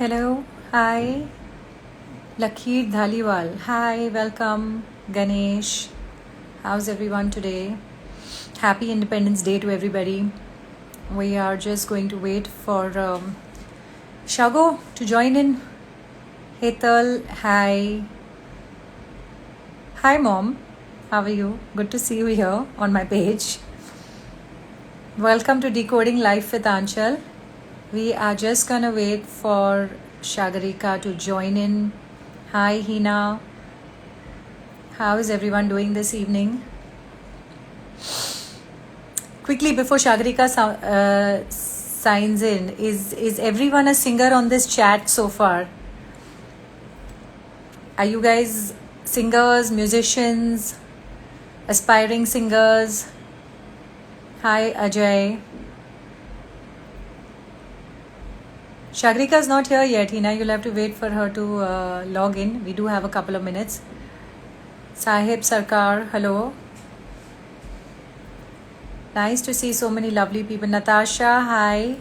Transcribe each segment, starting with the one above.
Hello, hi, Lakir Dhaliwal. Hi, welcome, Ganesh. How's everyone today? Happy Independence Day to everybody. We are just going to wait for Shago to join in. Hetal, hi. Hi, Mom. How are you? Good to see you here on my page. Welcome to Decoding Life with Aanchal. We are just gonna wait for Shagarika to join in. Hi, Hina. How is everyone doing this evening? Quickly, before Shagarika signs in, is everyone a singer on this chat so far? Are you guys singers, musicians, aspiring singers? Hi, Ajay. Shagarika is not here yet, Hina. You'll have to wait for her to log in. We do have a couple of minutes. Sahib Sarkar, hello. Nice to see so many lovely people. Natasha, hi.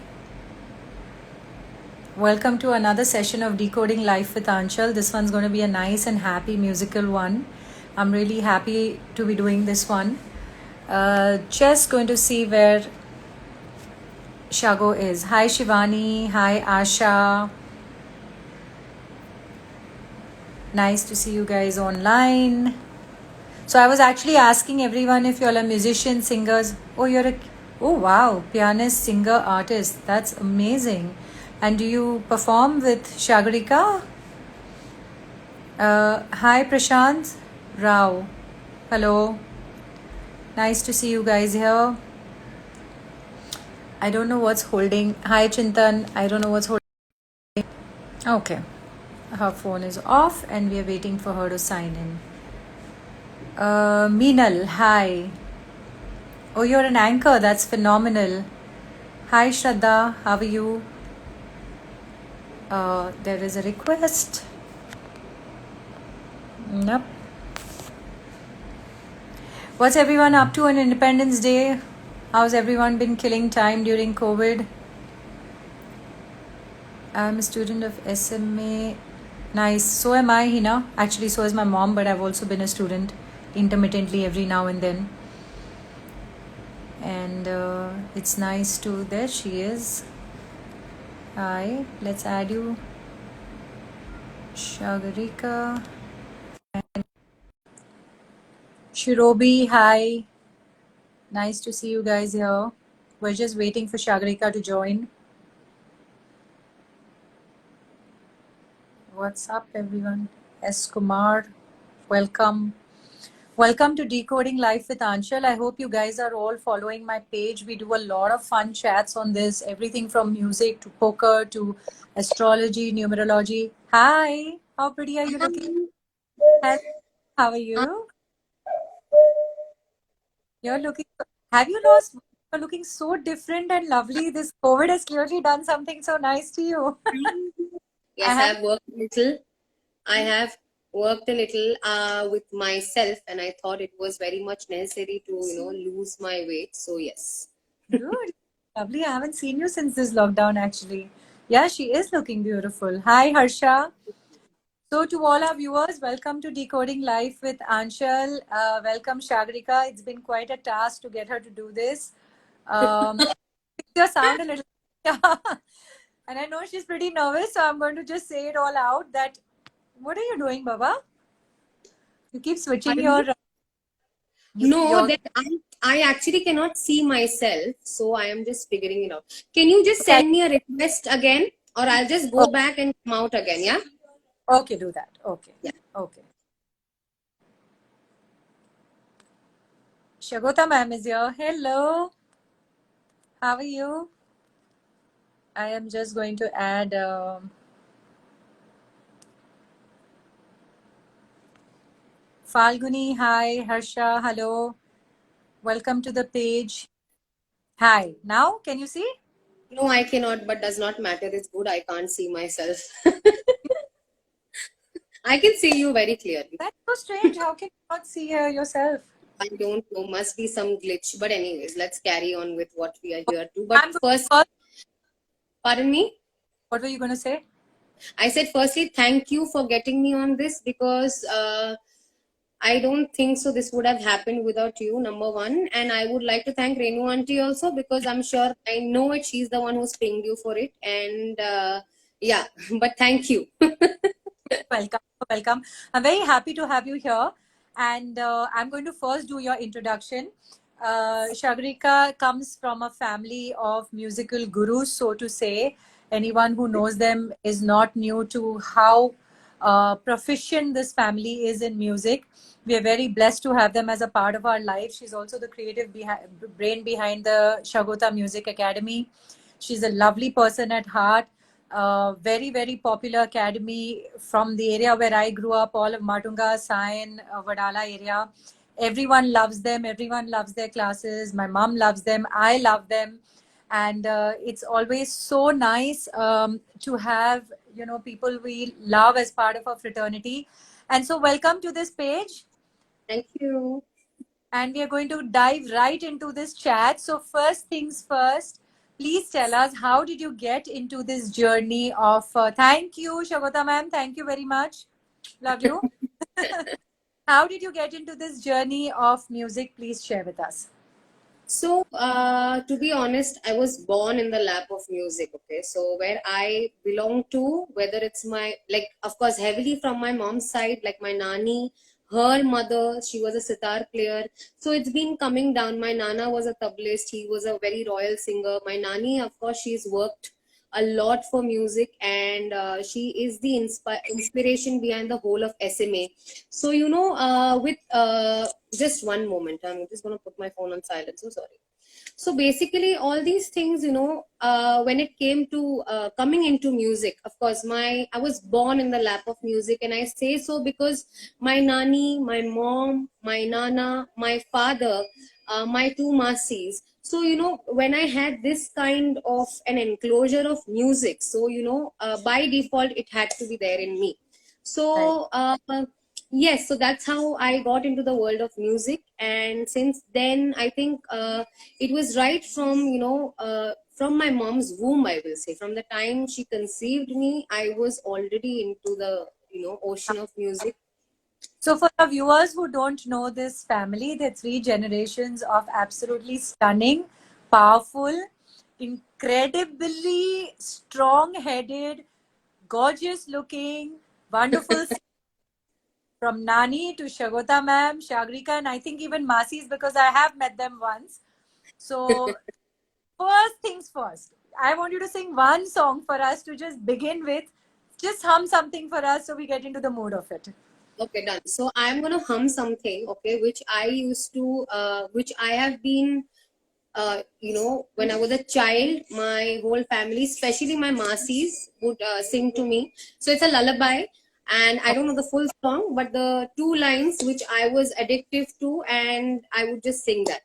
Welcome to another session of Decoding Life with Aanchal. This one's going to be a nice and happy musical one. I'm really happy to be doing this one. Just going to see where Shago is. Hi Shivani. Hi Asha. Nice to see you guys online. So I was actually asking everyone if you're a musician, singers. Oh wow, pianist, singer, artist. That's amazing. And do you perform with Shagarika? Hi Prashant Rao. Hello. Nice to see you guys here. I don't know what's holding. Hi Chintan. I don't know what's holding. Okay. Her phone is off and we are waiting for her to sign in. Meenal, hi. Oh, you're an anchor. That's phenomenal. Hi Shraddha. How are you? There is a request. Nope. What's everyone up to on Independence Day? How's everyone been killing time during COVID? I'm a student of SMA. Nice. So am I, Hina. Actually, so is my mom, but I've also been a student intermittently every now and then. And it's nice to... There she is. Hi. Let's add you. Shagarika. And Shirobi, hi. Nice to see you guys here. We're just waiting for Shagarika to join. What's up, everyone? S. Kumar, welcome. Welcome to Decoding Life with Aanchal. I hope you guys are all following my page. We do a lot of fun chats on this, everything from music to poker to astrology, numerology. Hi, how pretty are you looking? Hi, how are you? You're looking, have you lost? You're looking so different and lovely. This COVID has clearly done something so nice to you. Yes, I have worked a little. I have worked a little with myself, and I thought it was very much necessary to, lose my weight. So yes. Good. Lovely. I haven't seen you since this lockdown, actually. Yeah, she is looking beautiful. Hi, Harsha. So, to all our viewers, welcome to Decoding Life with Aanchal. Welcome, Shagarika. It's been quite a task to get her to do this. Your sound a little. And I know she's pretty nervous, so I'm going to just say it all out that what are you doing, Baba? You keep switching Pardon me? your. No, Your that I actually cannot see myself, so I am just figuring it out. Can you just okay. send me a request again, or I'll just go back and come out again? Yeah. Okay, do that. Okay. Yeah. Okay. Shagota ma'am is here. Hello. How are you? I am just going to add Falguni. Hi. Harsha. Hello. Welcome to the page. Hi. Now, can you see? No, I cannot, but does not matter. It's good. I can't see myself. I can see you very clearly. That's so strange. How can you not see yourself? I don't know, must be some glitch. But anyways, let's carry on with what we are here to. I'm But going first, to, pardon me? what were you going to say? I said, firstly, thank you for getting me on this, because I don't think so this would have happened without you, number one. And I would like to thank Renu auntie also, because I'm sure, I know it, she's the one who's pinged you for it. And yeah, but thank you. Welcome, welcome. I'm very happy to have you here. And I'm going to first do your introduction. Shagarika comes from a family of musical gurus, so to say. Anyone who knows them is not new to how proficient this family is in music. We are very blessed to have them as a part of our life. She's also the creative brain behind the Shagota Music Academy. She's a lovely person at heart. Very, very popular academy from the area where I grew up, all of Matunga, Sayan, Vadala area. Everyone loves them. Everyone loves their classes. My mom loves them. I love them. And it's always so nice to have, people we love as part of our fraternity. And so welcome to this page. Thank you. And we are going to dive right into this chat. So first things first, please tell us, how did you get into this journey of thank you, Shagota ma'am, thank you very much, love you. How did you get into this journey of music? Please share with us. So, to be honest, I was born in the lap of music. Okay, so where I belong to, whether it's my, like, of course, heavily from my mom's side, like my nani, her mother, she was a sitar player. So it's been coming down. My nana was a tablist. He was a very royal singer. My nani, of course, she's worked a lot for music, and she is the inspiration behind the whole of SMA. So, with just one moment, I'm just going to put my phone on silent. So sorry. So basically, all these things, when it came to coming into music, of course, I was born in the lap of music, and I say so because my nani, my mom, my nana, my father, my two masis. So, when I had this kind of an enclosure of music, so, by default, it had to be there in me. Right. So, yes, so that's how I got into the world of music. And since then, I think it was right from, from my mom's womb, I will say. From the time she conceived me, I was already into the, ocean of music. So for our viewers who don't know this family, they're three generations of absolutely stunning, powerful, incredibly strong-headed, gorgeous looking, wonderful, from Nani to Shagota ma'am, Shagarika, and I think even Masis, because I have met them once. So first things first, I want you to sing one song for us to just begin with. Just hum something for us so we get into the mood of it. Okay, done. So I'm gonna hum something, okay, which I used to, which I have been, when I was a child, my whole family, especially my masis, would sing to me. So it's a lullaby, and I don't know the full song, but the two lines which I was addictive to, and I would just sing that.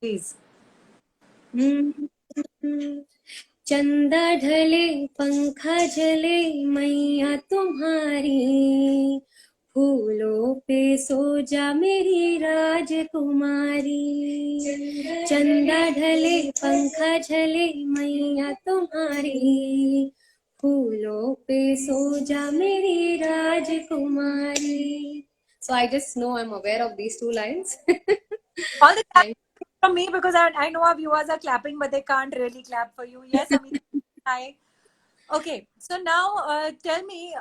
Please. चंदा ढले पंखा जले मैया तुम्हारी फूलों पे सो जा मेरी राजकुमारी चंदा ढले पंखा झले मैया तुम्हारी फूलों पे सो जा मेरी राजकुमारी. So I just know I'm aware of these two lines. All the Thank from me, because I know our viewers are clapping, but they can't really clap for you. Yes, Amita. Hi. Okay, so now tell me,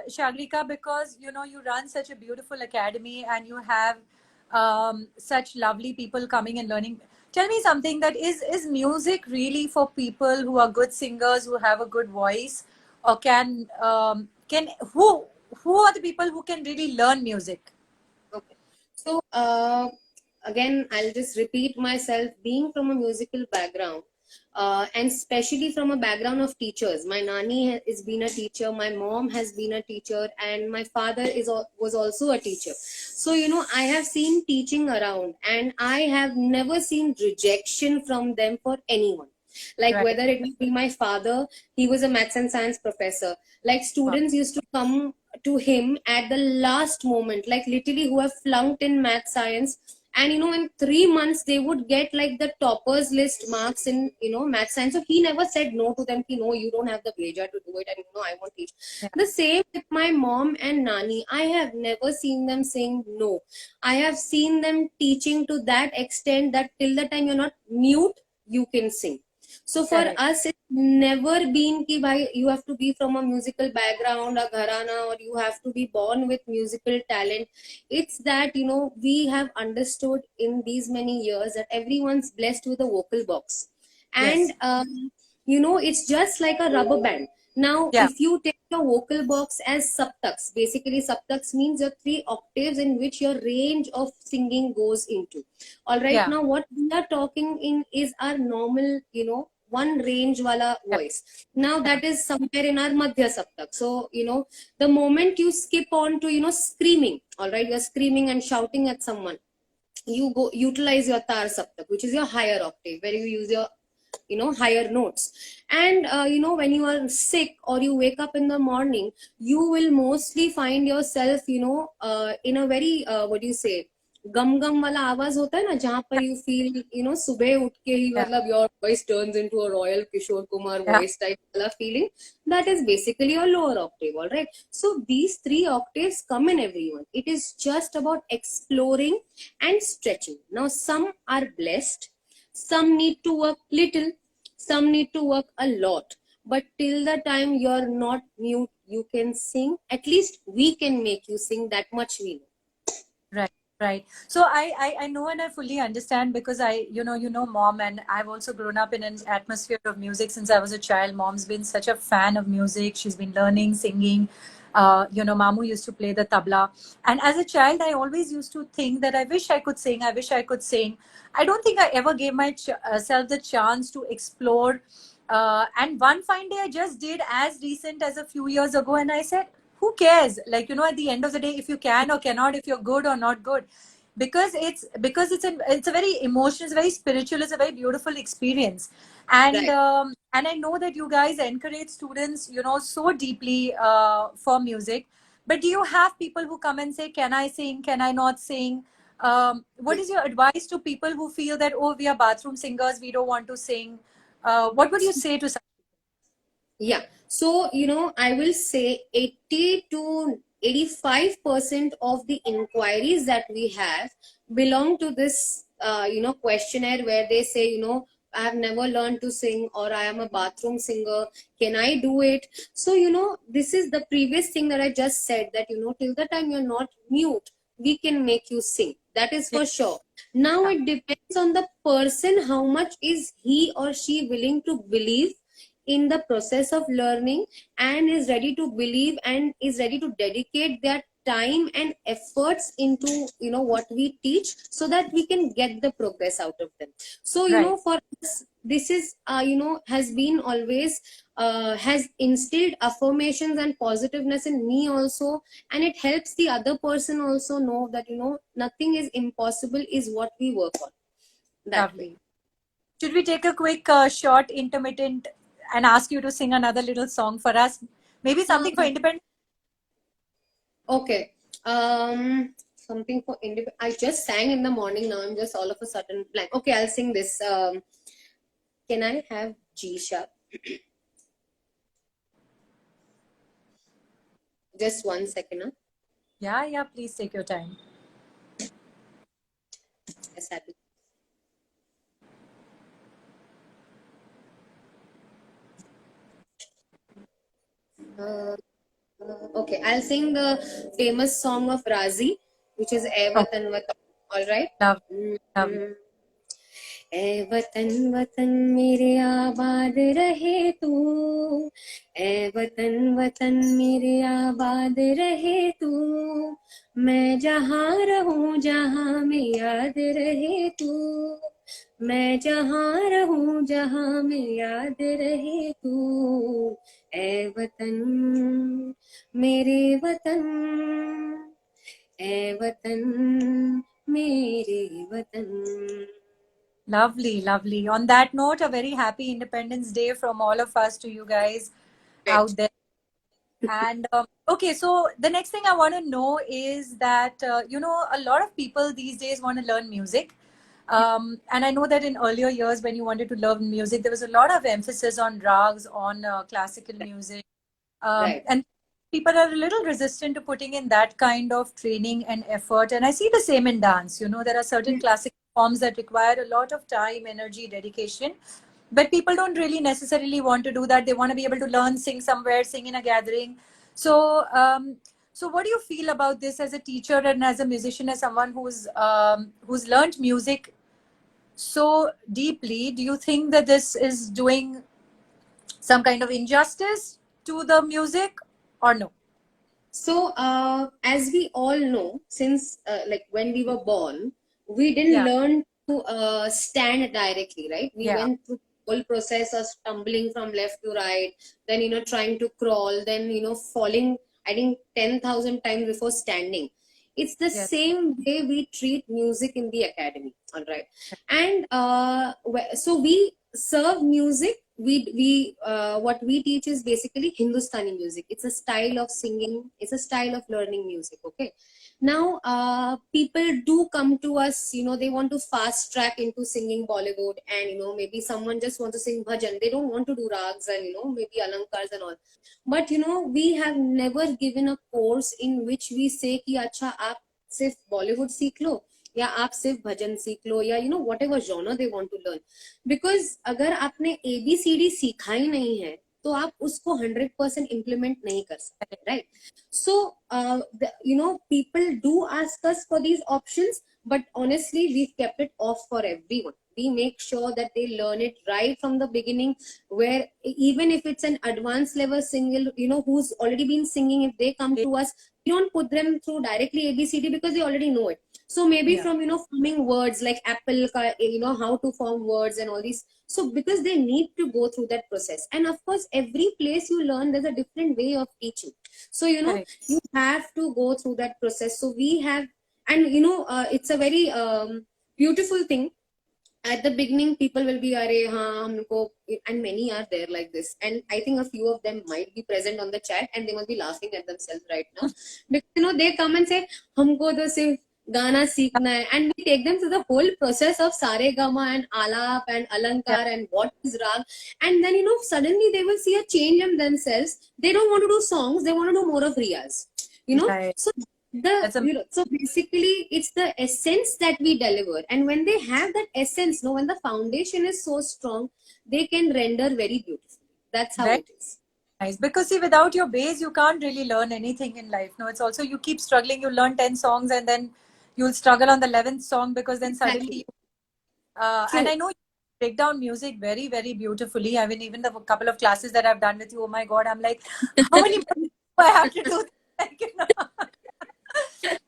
Shagrika, because you run such a beautiful academy and you have such lovely people coming and learning. Tell me something, that is music really for people who are good singers, who have a good voice, or can who are the people who can really learn music? Okay. So, again, I'll just repeat myself. Being from a musical background, and especially from a background of teachers, my nani has been a teacher, my mom has been a teacher, and my father was also a teacher. So, I have seen teaching around, and I have never seen rejection from them for anyone. Like, Right. whether it would be my father, he was a maths and science professor. Like, students used to come to him at the last moment, like literally who have flunked in math science, and in 3 months they would get like the toppers list marks in math science. So he never said no to them, no, you don't have the bheja to do it, and I won't teach. Yeah. The same with my mom and nani. I have never seen them saying no. I have seen them teaching to that extent that till the time you're not mute, you can sing. So for Correct. us, it's never been ki bhai, you have to be from a musical background, a gharana, or you have to be born with musical talent. It's that, we have understood in these many years that everyone's blessed with a vocal box. And, Yes. it's just like a rubber band. Now, Yeah. if you take your vocal box as saptaks, basically saptaks means your 3 octaves in which your range of singing goes into. All right, Yeah. now what we are talking in is our normal, one range wala Yeah. voice. Now Yeah. that is somewhere in our madhya saptak. So, the moment you skip on to, screaming, all right, you're screaming and shouting at someone, you go utilize your tar saptak, which is your higher octave, where you use your higher notes. And when you are sick or you wake up in the morning, you will mostly find yourself in a very what do you say, gum gum वाला आवाज होता है ना, जहाँ पर you feel सुबह उठ के ही Yeah. मतलब your voice turns into a royal Kishore Kumar Yeah. voice type वाला feeling. That is basically your lower octave. All right, so these 3 octaves come in everyone. It is just about exploring and stretching. Now some are blessed, some need to work little, some need to work a lot, but till the time you're not mute, you can sing. At least we can make you sing, that much we know. Right, right. So I know and I fully understand because mom, and I've also grown up in an atmosphere of music since I was a child. Mom's been such a fan of music. She's been learning, singing. Mamu used to play the tabla. And as a child, I always used to think that I wish I could sing. I wish I could sing. I don't think I ever gave myself the chance to explore. And one fine day I just did as recent as a few years ago, and I said, who cares, like, at the end of the day, if you can or cannot, if you're good or not good, because it's a very emotional, it's very spiritual, it's a very beautiful experience. and Right. um, and I know that you guys encourage students, so deeply, for music. But do you have people who come and say, can I sing, can I not sing? What is your advice to people who feel that, oh, we are bathroom singers, we don't want to sing? What would you say to some? Yeah. So, I will say 80 to 85% of the inquiries that we have belong to this, questionnaire where they say, I have never learned to sing, or I am a bathroom singer. Can I do it? So, this is the previous thing that I just said, that, till the time you're not mute, we can make you sing. That is Yeah, for sure. Now it depends on the person, how much is he or she willing to believe in the process of learning, and is ready to believe and is ready to dedicate their time and efforts into what we teach, so that we can get the progress out of them. So right. for us, this is has been always has instilled affirmations and positiveness in me also, and it helps the other person also know that nothing is impossible, is what we work on, that way. Lovely. Should we take a quick, short, intermittent, and ask you to sing another little song for us? Maybe something for um, independent. Okay. Something for independent. I just sang in the morning. Now I'm just all of a sudden blank. Okay, I'll sing this. Can I have G sharp? Just 1 second. Huh? Yeah, yeah. Please take your time. Yes, happy. Uh, okay, I'll sing the famous song of Razi, which is "Ae Oh, Watan Watan." All right. lovely, lovely. Mm-hmm. ए वतन वतन मेरे आबाद रहे तू, ए वतन वतन मेरे आबाद रहे तू, मैं जहाँ रहूं जहाँ में याद रहे तू, मैं जहाँ रहूं जहाँ में याद रहे तू, ए वतन मेरे वतन, ए वतन मेरे वतन. Lovely, lovely. On that note, a very happy Independence Day from all of us to you guys Right. out there. And okay, so the next thing I want to know is that, a lot of people these days want to learn music. And I know that in earlier years, when you wanted to learn music, there was a lot of emphasis on rags, on classical music. Right. And people are a little resistant to putting in that kind of training and effort. And I see the same in dance. There are certain classical forms that require a lot of time, energy, dedication. But people don't really necessarily want to do that. They want to be able to learn, sing somewhere, sing in a gathering. So, what do you feel about this as a teacher and as a musician, as someone who's learned music so deeply? Do you think that this is doing some kind of injustice to the music, or no? So, as we all know, since like when we were born, we didn't Yeah, learn to stand directly, right? We yeah, went through the whole process of stumbling from left to right, then trying to crawl, then falling. I think 10,000 times before standing. It's the yes, same way we treat music in the academy, all right? And so we serve music. We what we teach is basically Hindustani music. It's a style of singing. It's a style of learning music. Okay. Now, people do come to us. They want to fast track into singing Bollywood, and maybe someone just want to sing bhajan. They don't want to do rags and maybe alankars and all. But we have never given a course in which we say कि अच्छा आप सिर्फ बॉलीवुड सीख लो या आप सिर्फ भजन सीख लो या whatever genre they want to learn. Because अगर आपने ABCD सीखा ही नहीं है तो आप उसको 100% implement नहीं कर सकते, right? So people do ask us for these options, but honestly we've kept it off for everyone. We make sure that they learn it right from the beginning, where even if it's an advanced level single, who's already been singing, if they come to us, we don't put them through directly ABCD because they already know it. So maybe yeah, from forming words like apple, how to form words and all these. So because they need to go through that process, and of course every place you learn there's a different way of teaching. So correct, you have to go through that process. So we have, and it's a very beautiful thing. At the beginning people will be are humko, and many are there like this, and I think a few of them might be present on the chat and they must be laughing at themselves right now, because they come and say humko to sirf gana seekhna hai, and we take them through the whole process of sare gama and alap and yeah, alankar and what is rag. And then suddenly they will see a change in themselves. They don't want to do songs, they want to do more of riyas, right. so That's a so basically it's the essence that we deliver, and when they have that essence, when the foundation is so strong, they can render very beautifully. That's how very it is. nice, because see, without your base, you can't really learn anything in life. No, it's also you keep struggling. You learn 10 songs, and then you'll struggle on the 11th song because then Exactly. suddenly. And True. I know you break down music very, very beautifully. I mean, even the couple of classes that I've done with you, oh my God, I'm like, how many minutes do I have to do? Like,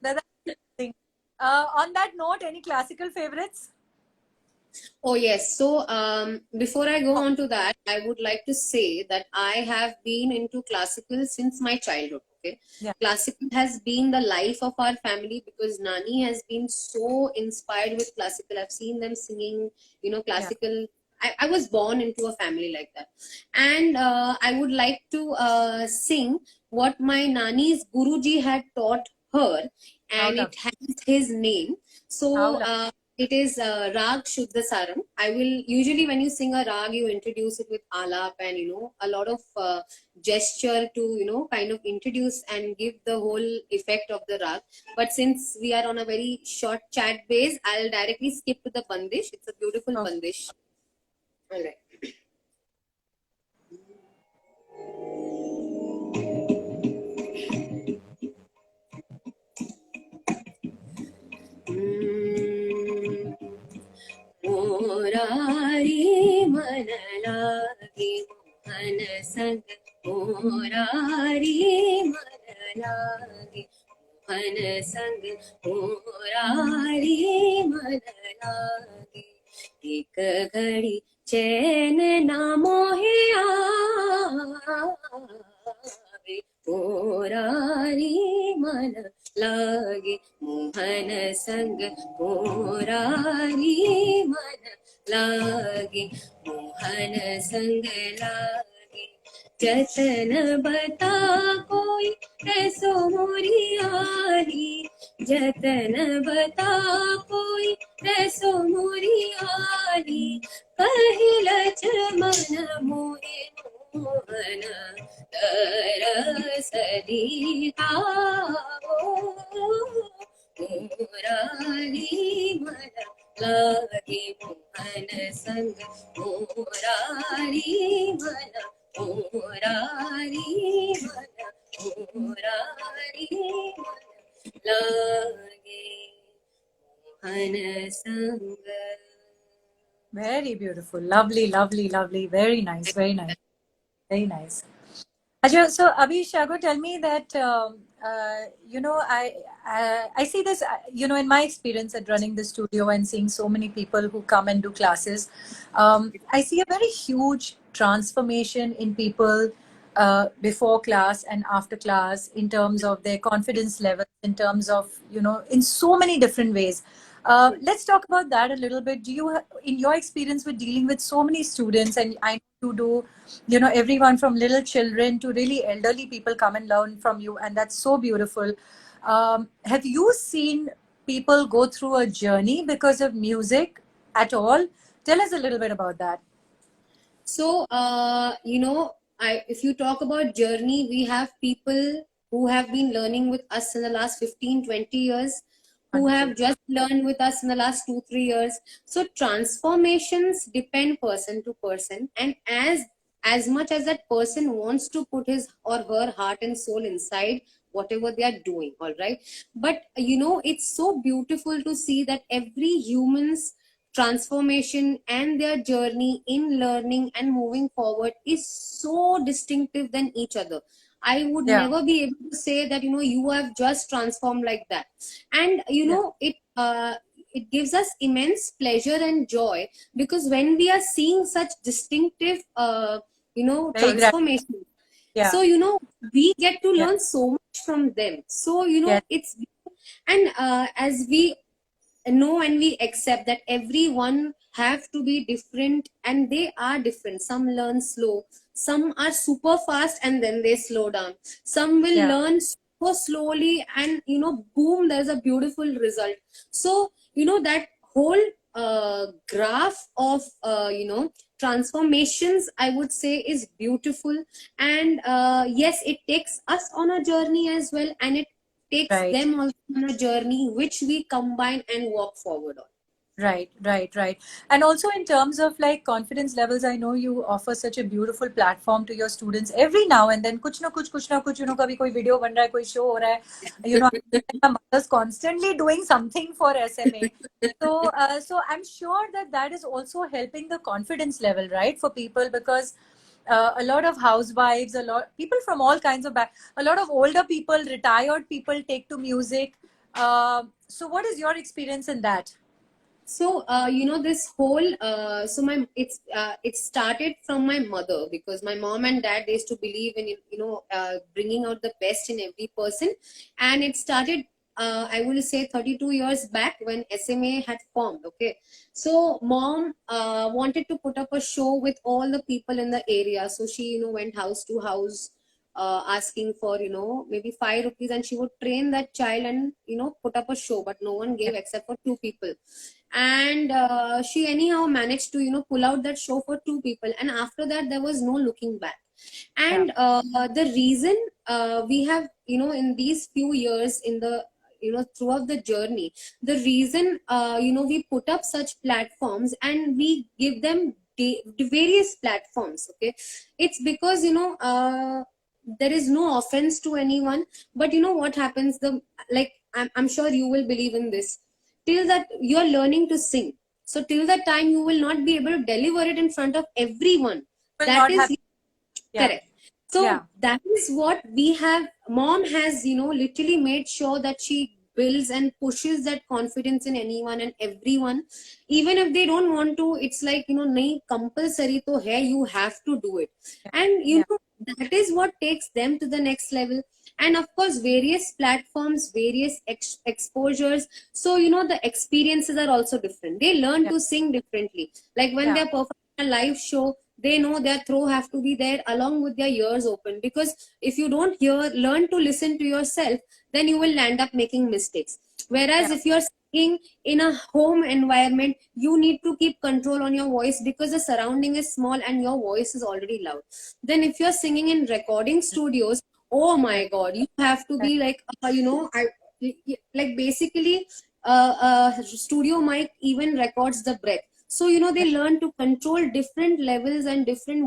that's the thing. On that note, any classical favorites? Oh, yes. So, before I go on to that, I would like to say that I have been into classical since my childhood. Okay. Yeah, Classical has been the life of our family because Nani has been so inspired with classical. I've seen them singing, yeah. classical. I was born into a family like that. And I would like to sing what my Nani's Guruji had taught her, How and it lovely. has his name. How So, lovely. it is Rag Shuddha Saram. I will usually, when you sing a rag, you introduce it with alap and a lot of gesture to kind of introduce and give the whole effect of the rag. But since we are on a very short chat base, I'll directly skip to the bandish. It's a beautiful Okay. bandish. All right. Morari मन लागे मोहन संग मोरारी मन लागे मोहन संग मोरारी मन लागे एक घड़ी चैन ना मोहे आवे मोरारी मन लागे मोहन संग मोरारी मन लागे मोहन संग लागे जतन बता कोई ऐसो मोरियारी, जतन बता कोई ऐसो मोरियारी, कहि लक्ष्मण मोहि मोहन तरस दिखाओ, मुरारी मन लागे मोहन संग, मुरारी मन, मुरारी मन, मुरारी मन लागे मोहन संग. Very beautiful. Lovely, lovely, lovely. Very nice. Very nice. Very nice. Ajay, so Abhi Shago, tell me that I see this in my experience at running the studio and seeing so many people who come and do classes. I see a very huge transformation in people before class and after class in terms of their confidence level, in terms of in so many different ways. Let's talk about that a little bit. Do you, in your experience with dealing with so many students, and I know you do, everyone from little children to really elderly people come and learn from you, and that's so beautiful. Have you seen people go through a journey because of music at all? Tell us a little bit about that. So, if you talk about journey, we have people who have been learning with us in the last 15, 20 years, who Wonderful. have just learned with us in the last 2, 3 years. So transformations depend person to person. And as much as that person wants to put his or her heart and soul inside whatever they are doing, all right. But it's so beautiful to see that every human's transformation and their journey in learning and moving forward is so distinctive than each other. I would Yeah. never be able to say that you have just transformed like that. And Yeah. it gives us immense pleasure and joy, because when we are seeing such distinctive Very gratifying. transformation, Yeah. so we get to Yeah. learn so much from them. So Yes. it's, and as we know and we accept that everyone have to be different, and they are different. Some learn slow, some are super fast and then they slow down, some will Yeah. learn so slowly, and boom, there's a beautiful result. So that whole graph of transformations, I would say, is beautiful. And yes, it takes us on a journey as well, and it takes Right. them also on a journey which we combine and walk forward on. Right, right, right. And also in terms of like confidence levels, I know you offer such a beautiful platform to your students every now and then. कुछ ना कुछ, कभी कोई video बन रहा है, कोई show हो रहा है. My mother's constantly doing something for SMA. So I'm sure that is also helping the confidence level, right, for people, because a lot of housewives, a lot people from all kinds of a lot of older people, retired people take to music. So what is your experience in that? So this whole so my it started from my mother, because my mom and dad, they used to believe in bringing out the best in every person. And it started, I will say, 32 years back when SMA had formed. Okay, so mom wanted to put up a show with all the people in the area. So she went house to house, asking for maybe 5 rupees, and she would train that child and put up a show, but no one Yeah. gave except for 2 people. And she anyhow managed to pull out that show for 2 people, and after that there was no looking back. Yeah. And the reason we have in these few years, in the throughout the journey, the reason we put up such platforms and we give them the various platforms, okay, it's because there is no offense to anyone, but what happens, I'm sure you will believe in this, till that you're learning to sing, so till that time you will not be able to deliver it in front of everyone. Will That not is have. Yeah. correct. So Yeah. that is what we have. Mom has literally made sure that she builds and pushes that confidence in anyone and everyone, even if they don't want to. It's like nahi compulsory to hai, you have to do it. Yeah. And Yeah. that is what takes them to the next level. And of course, various platforms, various exposures. So the experiences are also different. They learn Yeah. to sing differently. Like when Yeah. they're performing a live show, they know their throat have to be there along with their ears open, because if you don't learn to listen to yourself, then you will end up making mistakes. Whereas Yeah. if you're singing in a home environment, you need to keep control on your voice because the surrounding is small and your voice is already loud. Then if you're singing in recording studios, oh my Right. god, you have to Right. be like, like basically, studio mic even records the breath. So they learn to control different levels and different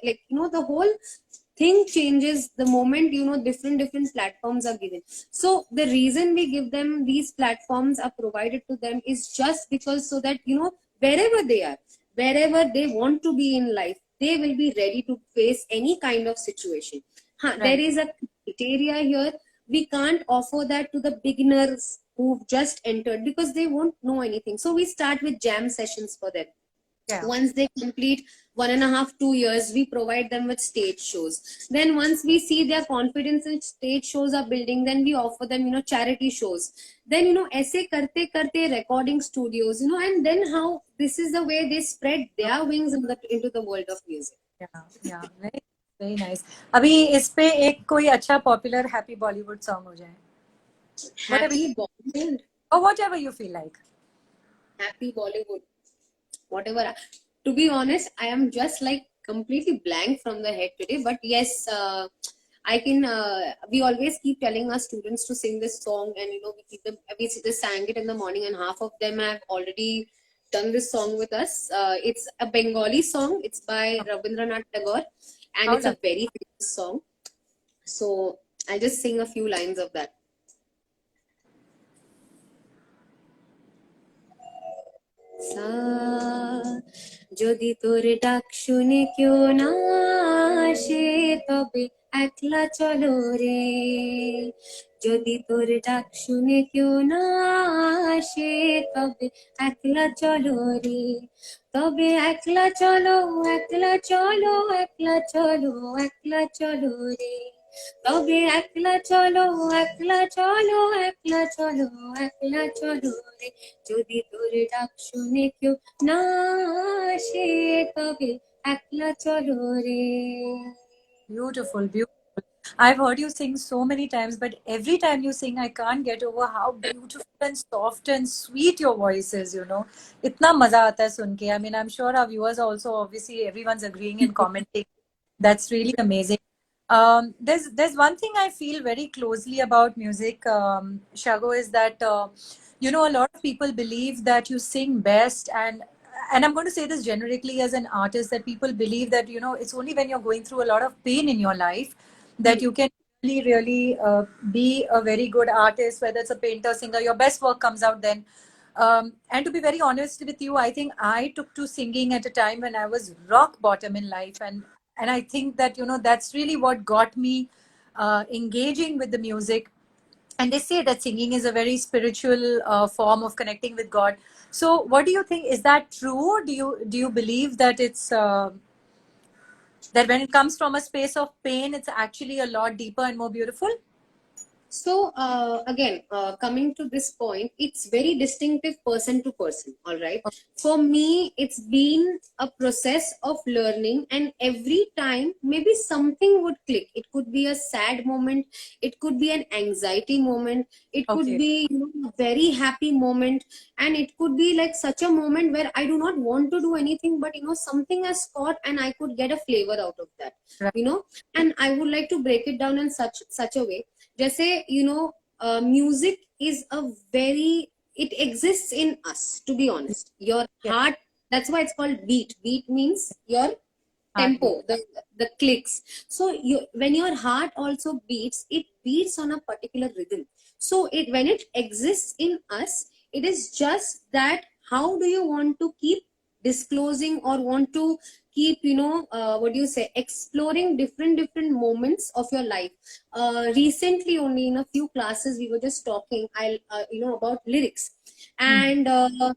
like the whole thing changes the moment different platforms are given. So the reason we give them these platforms are provided to them is just because, so that wherever they are, wherever they want to be in life, they will be ready to face any kind of situation. There Right. is a criteria here. We can't offer that to the beginners who've just entered because they won't know anything. So we start with jam sessions for them. Yeah. Once they complete 1.5 2 years, we provide them with stage shows. Then once we see their confidence in stage shows are building, then we offer them charity shows. Then aise karte karte recording studios, and then how this is the way they spread their wings into the world of music. Yeah. Yeah. Very, very nice. अभी इस पे एक कोई अच्छा popular happy Bollywood song हो जाए. Whatever, Happy Bollywood. or whatever you feel like. Happy Bollywood. Whatever. To be honest, I am just like completely blank from the head today. But yes, I can. We always keep telling our students to sing this song, and we keep them. We just sang it in the morning, and half of them have already done this song with us. It's a Bengali song. It's by Rabindranath Tagore, and How it's a lovely. very famous song. So I'll just sing a few lines of that. যদি তোর ডাক শুনে কেউ না আসে, তবে একলা চলো রে। যদি তোর ডাক শুনে কেউ না আসে, তবে একলা চলো রে। তবে একলা চলো, একলা চলো, একলা চলো, একলা চলো রে। তবে একলা চলো, একলা চলো, একলা চলো, একলা চলো রে। যদি তোর ডাক শুনে কেউ না আসে, তবে একলা চলো রে। Beautiful, beautiful. I've heard you sing so many times, but every time you sing, I can't get over how beautiful and soft and sweet your voice is, you know. इतना मजा आता है सुन के. I mean, I'm sure our viewers also, obviously, everyone's agreeing and commenting. That's really amazing. There's one thing I feel very closely about music, Shago, is that you know, a lot of people believe that you sing best, and I'm going to say this generically as an artist, that people believe that, you know, it's only when you're going through a lot of pain in your life that you can really be a very good artist, whether it's a painter, singer, your best work comes out then. And to be very honest with you, I think I took to singing at a time when I was rock bottom in life, and I think that, you know, that's really what got me engaging with the music. And they say that singing is a very spiritual form of connecting with God. So what do you think, is that true? Do you believe that it's that when it comes from a space of pain, it's actually a lot deeper and more beautiful? So again, coming to this point, it's very distinctive person to person. All right. For me, it's been a process of learning, and every time maybe something would click. It could be a sad moment. It could be an anxiety moment. It could Okay. be a very happy moment, and it could be like such a moment where I do not want to do anything, but something has caught, and I could get a flavor out of that. Right. And I would like to break it down in such a way. जैसे music is a very, it exists in us, to be honest. Your Yeah. heart, that's why it's called beat. Beat means your Heartbeat. tempo, the clicks. So when your heart also beats, it beats on a particular rhythm. So when it exists in us, it is just that how do you want to keep disclosing, or want to keep what do you say, exploring different moments of your life. Recently only in a few classes we were just talking about lyrics. Mhm. And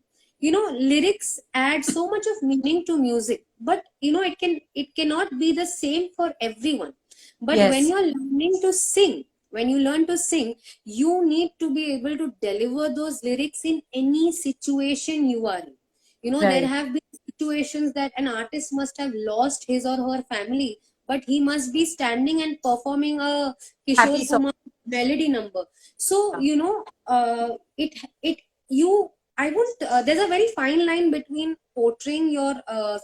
lyrics add so much of meaning to music, but it cannot be the same for everyone. But when Yes. you're learning to sing, when you learn to sing, you need to be able to deliver those lyrics in any situation you are in. There Right. have been situations that an artist must have lost his or her family, but he must be standing and performing a Happy Kishore song. Kumar melody number. So, Yeah. it you I won't. There's a very fine line between portraying your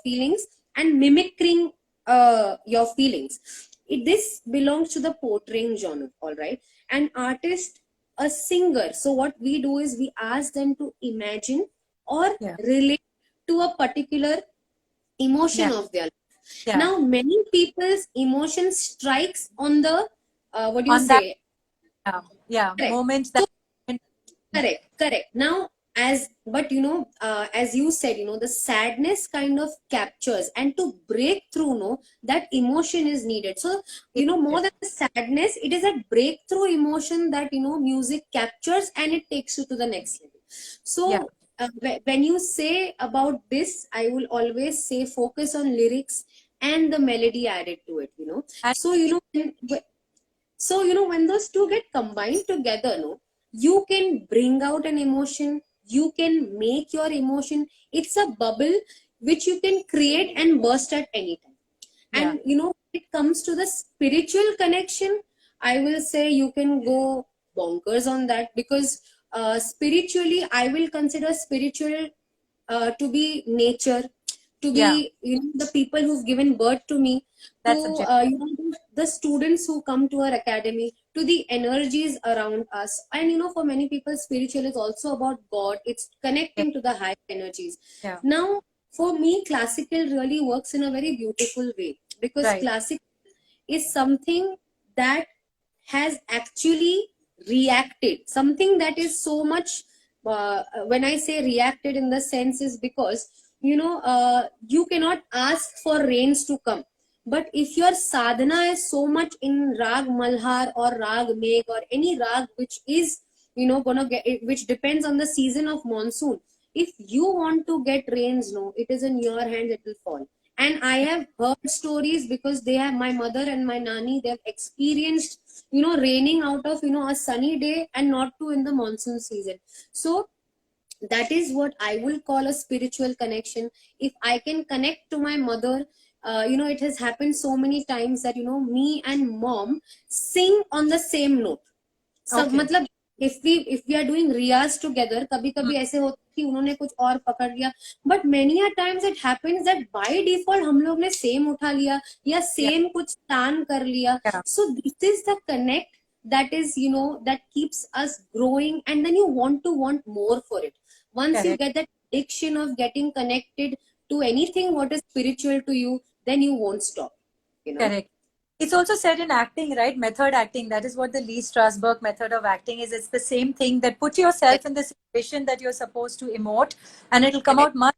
feelings and mimicking your feelings. This belongs to the portraying genre, all right. An artist, a singer. So what we do is we ask them to imagine or Yeah. relate to a particular emotion Yeah. of their life. Yeah. Now, many people's emotion strikes on the what do you On that, say? yeah, yeah, Correct. moments So that. correct, correct. Now, but as you said, the sadness kind of captures, and to break through, that emotion is needed. So, more than the sadness, it is a breakthrough emotion that, music captures and it takes you to the next level. Yeah. So, when you say about this, I will always say focus on lyrics and the melody added to it. And So, when those two get combined together, you can bring out an emotion, you can make your emotion. It's a bubble which you can create and burst at any time. yeah. And when it comes to the spiritual connection, I will say you can go bonkers on that, because spiritually, I will consider spiritual to be nature, to Yeah. be the people who've given birth to me, to That's subjective. the students who come to our academy, to the energies around us. And for many people, spiritual is also about God. It's Yeah. connecting to the high energies. Yeah. Now, for me, classical really works in a very beautiful way, because Right. classical is something that has actually reacted, something that is so much when I say reacted in the sense is because you cannot ask for rains to come, but if your sadhana is so much in rag malhar or rag meg or any rag which is gonna get which depends on the season of monsoon, if you want to get rains, no, it is in your hands, it will fall. And I have heard stories, because they have, my mother and my nanny, they've experienced raining out of a sunny day and not to in the monsoon season. So that is what I will call a spiritual connection. If I can connect to my mother, it has happened so many times that me and mom sing on the same note. सब Okay. मतलब if we are doing Riyaz together, कभी Mm. कभी ऐसे होता है कि उन्होंने कुछ और पकड़ लिया, but many a times it happens that by default हम लोग ने same उठा लिया या Yeah. same कुछ तान कर लिया. Yeah. So this is the connect that is that keeps us growing, and then you want more for it. Once you Correct. get that addiction of getting connected to anything what is spiritual to you, then you won't stop, you know Correct. It's also said in acting, right? Method acting. That is what the Lee Strasberg method of acting is. It's the same thing that put yourself in the situation that you're supposed to emote, and it'll come out much.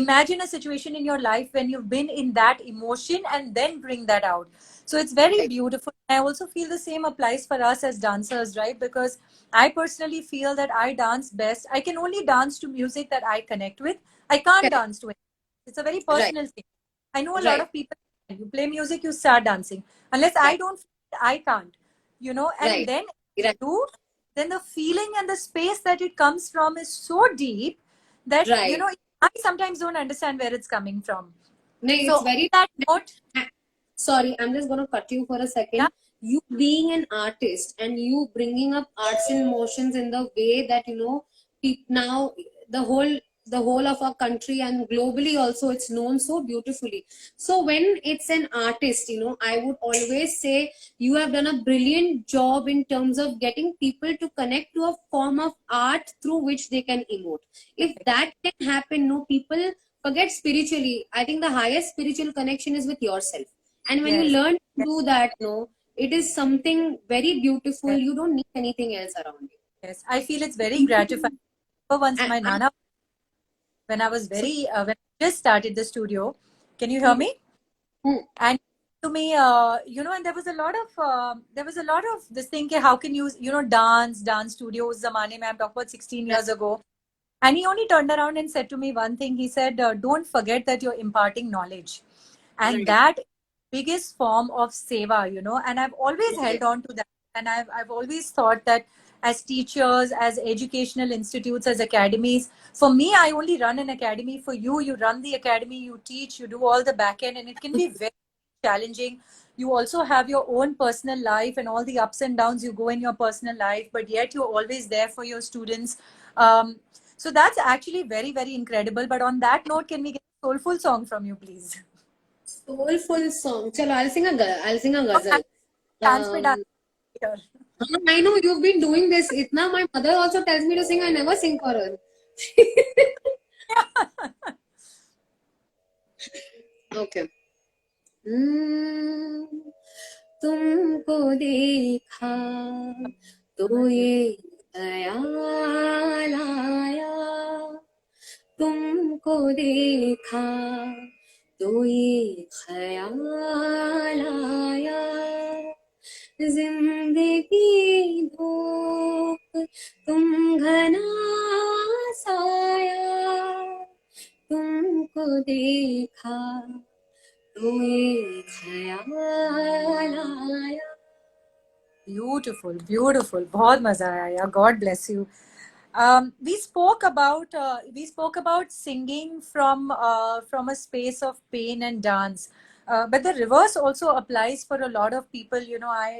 Imagine a situation in your life when you've been in that emotion and then bring that out. So it's very beautiful. I also feel the same applies for us as dancers, right? Because I personally feel that I dance best. I can only dance to music that I connect with. I can't Correct. dance to it. It's a very Right, personal thing. I know a lot right, of people, you play music, you start dancing. Unless I right, don't, I can't, and right, then right, do, then the feeling and the space that it comes from is so deep that, right. I sometimes don't understand where it's coming from. No, So it's on very. that note, Sorry, I'm just going to cut you for a yeah, second. You being an artist and you bringing up arts and emotions in the way that now the whole the whole of our country and globally also it's known so beautifully. So when it's an artist, I would always say you have done a brilliant job in terms of getting people to connect to a form of art through which they can emote. If that can happen, no, people forget spiritually. I think the highest spiritual connection is with yourself, and when you yes, learn to yes, do that, no, it is something very beautiful. yes, You don't need anything else around yes. I feel it's very gratifying. For once, you. my Nana, when I was So, when I just started the studio, can you hear hmm, me? hmm, And to me, and there was a lot of this thing, कि how can you, dance studios, zamane mein, I'm talking about 16 right, years ago. And he only turned around and said to me one thing. He said, don't forget that you're imparting knowledge. And right, that biggest form of seva, and I've always right, held on to that. And I've always thought that as teachers, as educational institutes, as academies. For me, I only run an academy. For you, you run the academy, you teach, you do all the back end, and it can be very challenging. You also have your own personal life and all the ups and downs you go in your personal life, but yet you're always there for your students. Um, so that's actually very, very incredible. But on that note, can we get a soulful song from you, please? Soulful song. Chalo, I'll sing a Okay, ghazal. dance pe dance Um, here. I know you've been doing this. Itna, my mother also tells me to sing. I never sing for her. Okay. Hmm, तुमको देखा तो ये ख्याल आया, तुमको देखा तो ये ख्याल आया, जिंदगी धूप तुम घना साया, तुमको देखा तो ये ख्याल आया. Beautiful, beautiful. बहुत मजा आया यार. God bless you. We spoke about singing from a space of pain and dance, but the reverse also applies for a lot of people. You know, I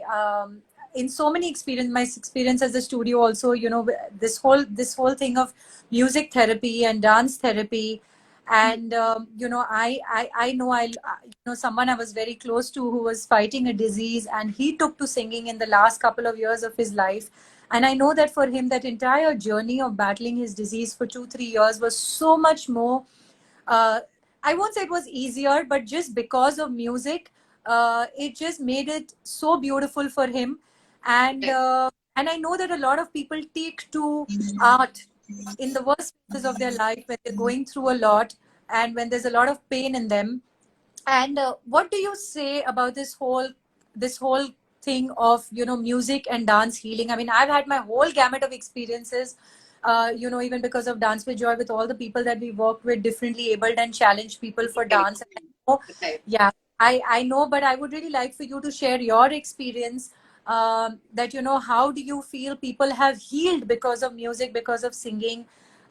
in so many experience, my experience as a studio also. You know, this whole thing of music therapy and dance therapy, and you know, I know someone I was very close to who was fighting a disease, and he took to singing in the last couple of years of his life. And I know that for him, that entire journey of battling his disease for 2-3 years was so much more. Uh, I won't say it was easier, but just because of music, it just made it so beautiful for him. And and I know that a lot of people take to art in the worst phases of their life when they're going through a lot and when there's a lot of pain in them. And what do you say about this whole thing of, you know, music and dance healing? I mean, I've had my whole gamut of experiences, you know, even because of Dance with Joy, with all the people that we work with, differently abled and challenged people for Right. dance. And I know, Right. yeah, I know, but I would really like for you to share your experience. That, you know, how do you feel people have healed because of music, because of singing,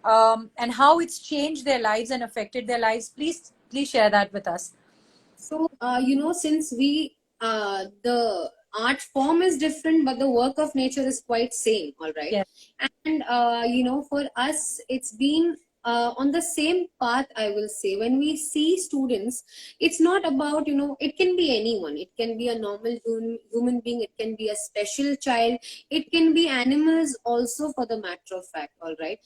and how it's changed their lives and affected their lives? Please share that with us. So, since the art form is different, but the work of nature is quite same, all right? Yes. And, for us, it's been on the same path, I will say. When we see students, it's not about, it can be anyone. It can be a normal human being. It can be a special child. It can be animals also, for the matter of fact, all right?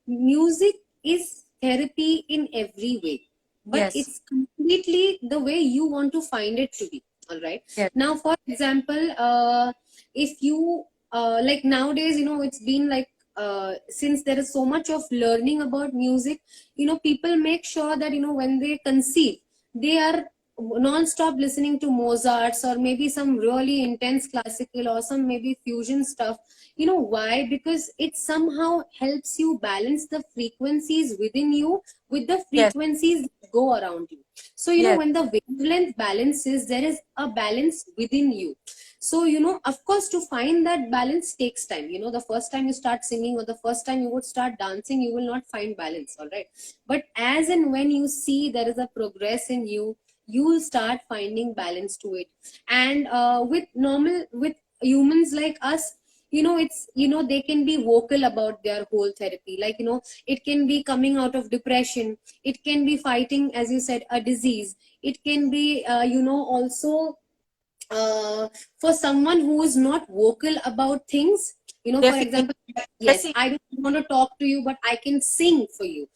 Music is therapy in every way, but Yes. it's completely the way you want to find it to be, all right? Yes. Now, for example, if you like nowadays, it's been like, since there is so much of learning about music, people make sure that, when they conceive, they are non-stop listening to Mozart's, or maybe some really intense classical, or some maybe fusion stuff. Why? Because it somehow helps you balance the frequencies within you with the Yes. frequencies that go around you. So, Yes. when the wavelength balances, there is a balance within you. So, of course, to find that balance takes time. The first time you start singing, or the first time you would start dancing, you will not find balance, all right? But as and when you see there is a progress in you, you will start finding balance to it. And with humans like us, it's, they can be vocal about their whole therapy. Like, it can be coming out of depression, it can be fighting, as you said, a disease, it can be also uh, for someone who is not vocal about things. They're For feeling example, yes, messy. I don't want to talk to you, but I can sing for you.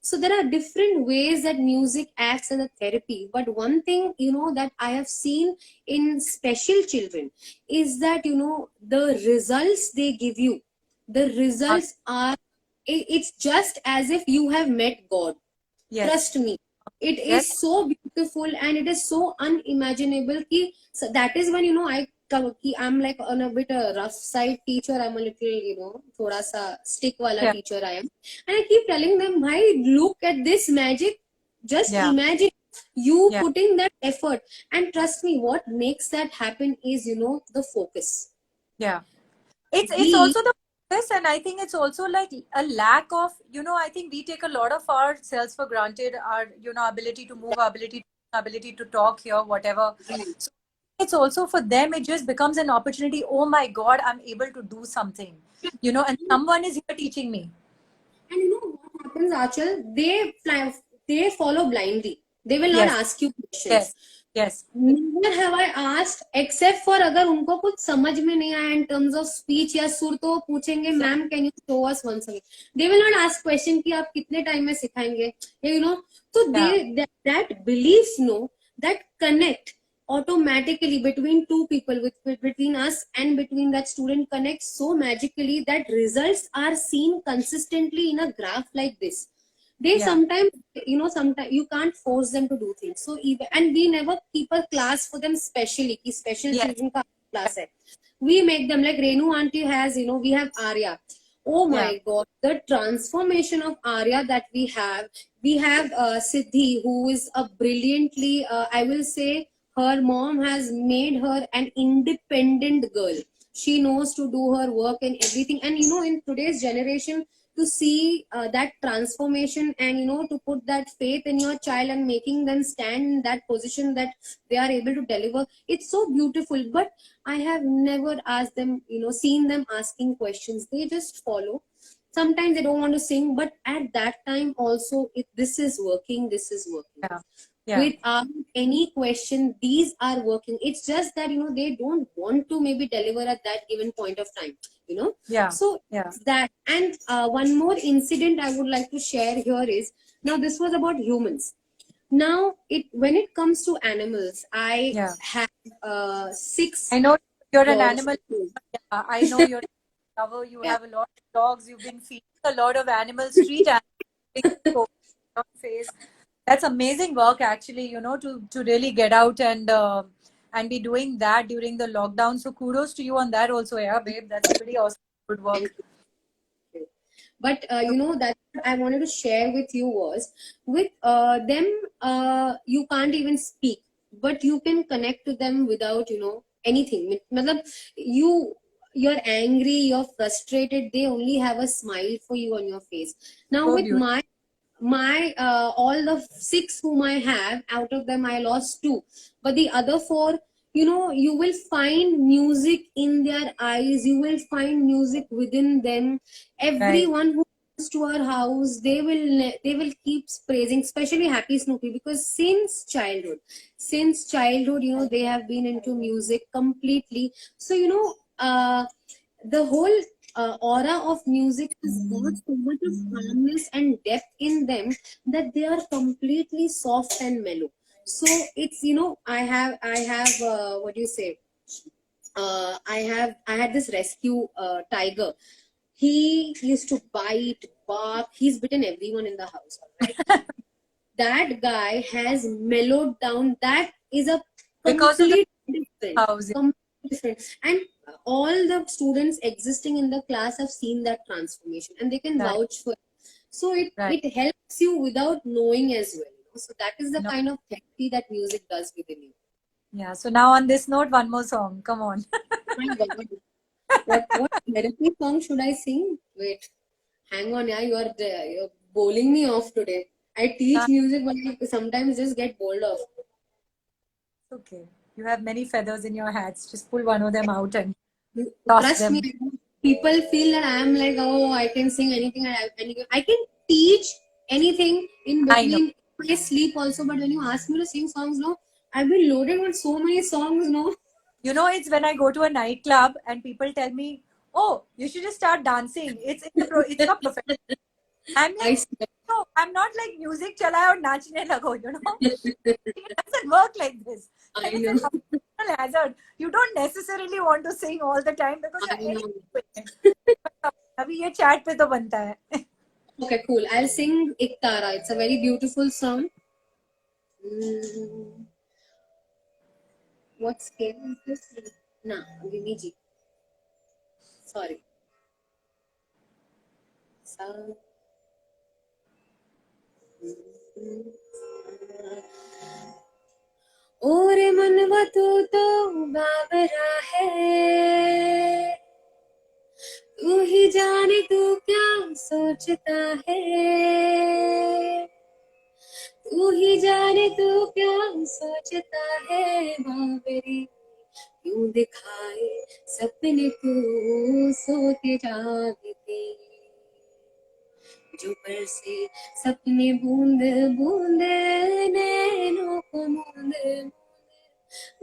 So there are different ways that music acts as a therapy. But one thing, that I have seen in special children is that, the results they give you, the results are, it's just as if you have met God. Yes. Trust me, it Yes. is so beautiful and it is so unimaginable ki, so that is when, I'm like on a bit a rough side teacher. I'm a little, thoda sa stick wala Yeah. teacher I am. And I keep telling them, bhai, look at this magic. Just Yeah. imagine you Yeah. putting that effort. And trust me, what makes that happen is, the focus. Yeah. It's We, also the focus, and I think it's also like a lack of, I think we take a lot of ourselves for granted, our, ability to move, our ability to talk here, whatever. So it's also for them, it just becomes an opportunity. Oh my God, I'm able to do something, and someone is here teaching me. and you know what happens, Achal? They follow blindly. They will not Yes, ask you questions. yes, yes, Never have I asked, except for अगर उनको कुछ समझ में नहीं आया in terms of speech या सुर, तो पूछेंगे yeah, ma'am can you show us once again. They will not ask question कि आप कितने टाइम में सिखाएंगे, you know. So yeah, that beliefs, no, that connect automatically between two people, between us and between that student, connects so magically that results are seen consistently in a graph like this. They yeah, sometimes, sometimes you can't force them to do things, so even, and we never keep a class for them specially ki special yes, children ka class hai. We make them like Renu auntie has, we have Arya. Oh my yeah, god, the transformation of Arya that we have Siddhi, who is a brilliantly, I will say, her mom has made her an independent girl. She knows to do her work and everything, and in today's generation, to see that transformation, and to put that faith in your child and making them stand in that position that they are able to deliver, it's so beautiful. But I have never asked them, seen them asking questions. They just follow. Sometimes they don't want to sing, but at that time also, if this is working, this is working yeah, yeah, without any question. These are working. It's just that they don't want to maybe deliver at that given point of time, yeah, so yeah, it's that. And one more incident I would like to share here is, now this was about humans. Now, when it comes to animals, I yeah. have I six know you're an dogs. animal. Yeah, I know you're a lover. You Yeah. have a lot of dogs. You've been feeding a lot of animals, street animals, on face. That's amazing work, actually. To really get out and be doing that during the lockdown. So kudos to you on that also, yeah, babe. That's pretty awesome. Good Thank work. you. But that I wanted to share with you was, with them, you can't even speak, but you can connect to them without anything. Matlab, you you're angry, you're frustrated, they only have a smile for you on your face. Now So with beautiful. my all the six whom I have, out of them I lost two, but the other four, you will find music in their eyes, you will find music within them. Right. Everyone who comes to our house, they will keep praising, especially Happy Snoopy, because since childhood, they have been into music completely. So the whole aura of music has got so much of calmness and depth in them, that they are completely soft and mellow. So it's, I have what do you say, I had this rescue tiger. He used to bite, bark. He's bitten everyone in the house. All right, that guy has mellowed down. That is a Because of the complete different, housing. completely different. And all the students existing in the class have seen that transformation, and they can Right. vouch for it. So it Right. it helps you without knowing as well. So that is the No. kind of therapy that music does within you. Yeah. So now on this note, one more song. Come on. My God, what therapy song should I sing? Wait, hang on, yeah, you're bowling me off today. I teach music, but I sometimes just get bowled off. Okay. You have many feathers in your hats. Just pull one of them out and toss Trust me, them. people feel that I'm like, oh, I can sing anything, and I can teach anything in I know. between my sleep also. But when you ask me to sing songs, no, I've been loaded with so many songs, no. It's when I go to a nightclub and people tell me, "Oh, you should just start dancing. It's your profession." I'm I like, "No, I'm not like music chala or nachne lago." It doesn't work like this. I And it's an know, occupational hazard. You don't necessarily want to sing all the time because I you're know. anything with it. अभी ये chat पे तो बनता है. Okay, cool. I'll sing Iktara. It's a very beautiful song. Mm, what scale is this? Nah, Vimiji. Sorry. Sa. ओरे मनवा तू तो बाबरा है, सोचता है, तू ही जाने तू क्या सोचता है बाबरी, क्यों दिखाए सपने तू सोते जागते, जो बरसे सपने बूंद बूंद नैनों को मूंद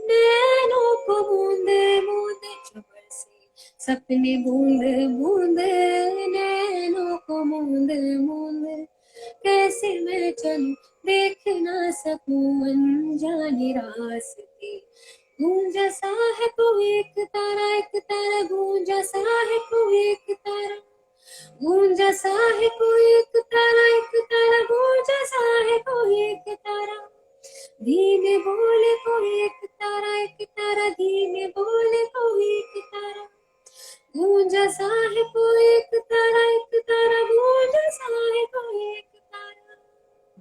नैनों को बूंद बूंद, जो बरसे सपने बूंद बूंद नैनों को मूंद मूंद, कैसे मैं चलूं देख ना सकूं अनजाने रास्ते, गूंजा सा है कोई एक तारा गूंजा सा है कोई एक तारा, गूंजा सा है कोई एक तारा गूंजा सा है कोई एक तारा, धीमे बोले कोई एक तारा धीमे बोले कोई एक तारा, गूंजा सा है कोई एक तारा गूंजा सा है कोई एक तारा.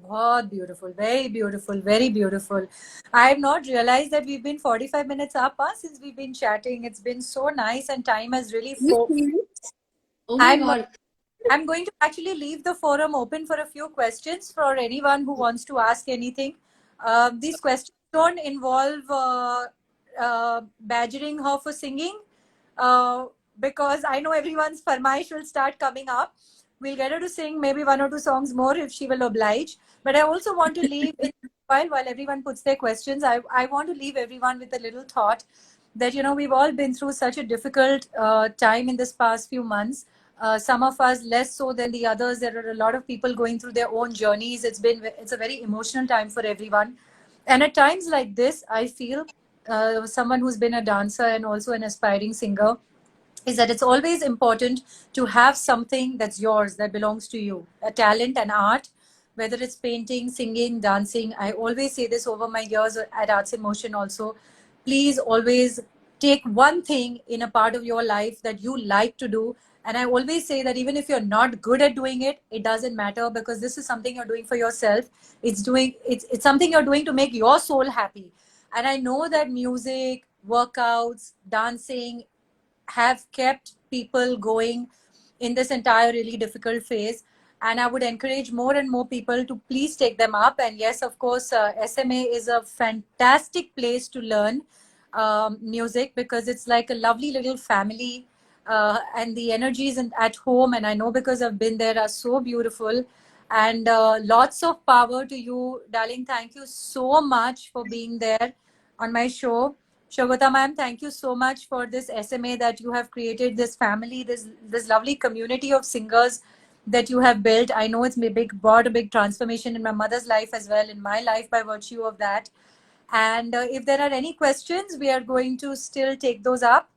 बहुत beautiful, very beautiful, very beautiful. I have not realized that we've been 45 minutes up since we've been chatting. It's been so nice and time has really Oh my I'm god. I'm going to actually leave the forum open for a few questions for anyone who wants to ask anything. These questions don't involve badgering her for singing, uh, because I know everyone's farmaish will start coming up. We'll get her to sing maybe one or two songs more if she will oblige. But I also want to leave in while everyone puts their questions. I want to leave everyone with a little thought that, you know, we've all been through such a difficult time in this past few months. Some of us less so than the others. There are a lot of people going through their own journeys. It's a very emotional time for everyone, and at times like this, I feel, someone who's been a dancer and also an aspiring singer, is that it's always important to have something that's yours, that belongs to you, a talent, an art, whether it's painting, singing, dancing. I always say this over my years at Arts in Motion also. Please always take one thing in a part of your life that you like to do. And I always say that even if you're not good at doing it, it doesn't matter, because this is something you're doing for yourself. It's something you're doing to make your soul happy. And I know that music, workouts, dancing, have kept people going in this entire really difficult phase. And I would encourage more and more people to please take them up. And yes, of course, SMA is a fantastic place to learn music, because it's like a lovely little family. And the energies at home, and I know because I've been there, are so beautiful. And lots of power to you, darling. Thank you so much for being there on my show. Shagota ma'am, thank you so much for this SMA that you have created, this family, this lovely community of singers that you have built. I know it's brought a big transformation in my mother's life as well, in my life by virtue of that. And if there are any questions, we are going to still take those up.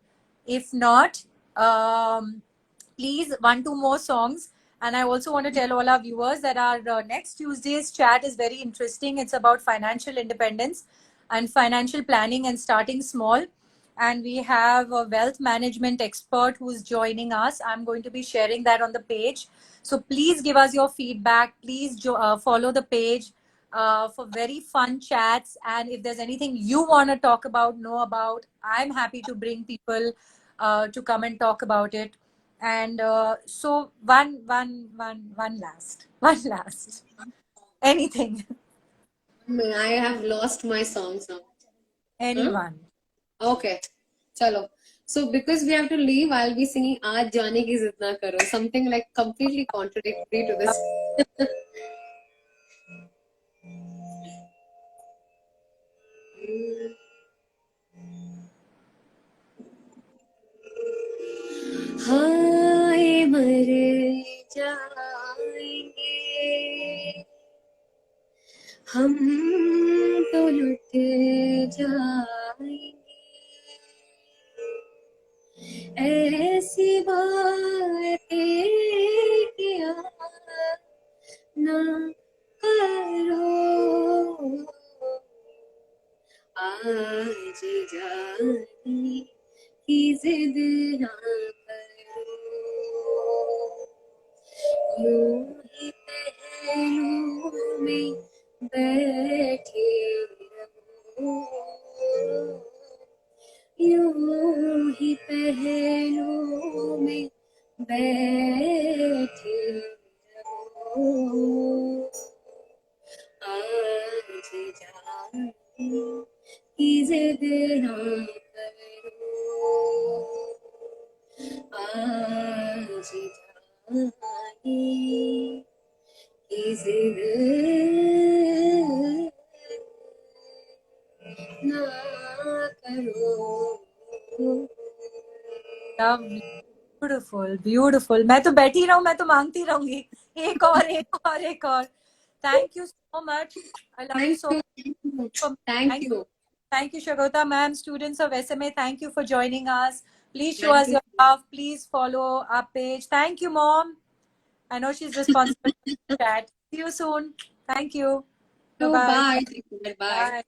If not, please, one, two more songs. And I also want to tell all our viewers that our next Tuesday's chat is very interesting. It's about financial independence and financial planning and starting small. And we have a wealth management expert who's joining us. I'm going to be sharing that on the page. So please give us your feedback. Please follow the page for very fun chats. And if there's anything you want to talk about, know about, I'm happy to bring people to come and talk about it. And so one last, anything, I have lost my songs now. Huh? anyone. Okay. Chalo. So because we have to leave, I'll be singing Aaj Jaane Ki Zid Na Karo. Something like completely contradictory to this. हाय मर जाएंगे हम तो लुट जाएंगे, ऐसी बातें किया ना करो, आज जाने की जिद ना करो, यूं ही पहलू में बैठे रहो, यूं ही पहलू में बैठे ना करो। Lovely, beautiful beautiful. मैं तो बैठी रहूं, मैं तो मांगती रहूंगी एक और एक और एक और। Thank you so much. I love you Thank so you. Much. Thank thank you. Thank you, Shagota ma'am. Students of SMA, thank you for joining us. Please show Thank us you. your love. Please follow our page. Thank you, mom. I know she's responsible for the chat. See you soon. Thank you. So Bye-bye. bye. Bye bye. Bye.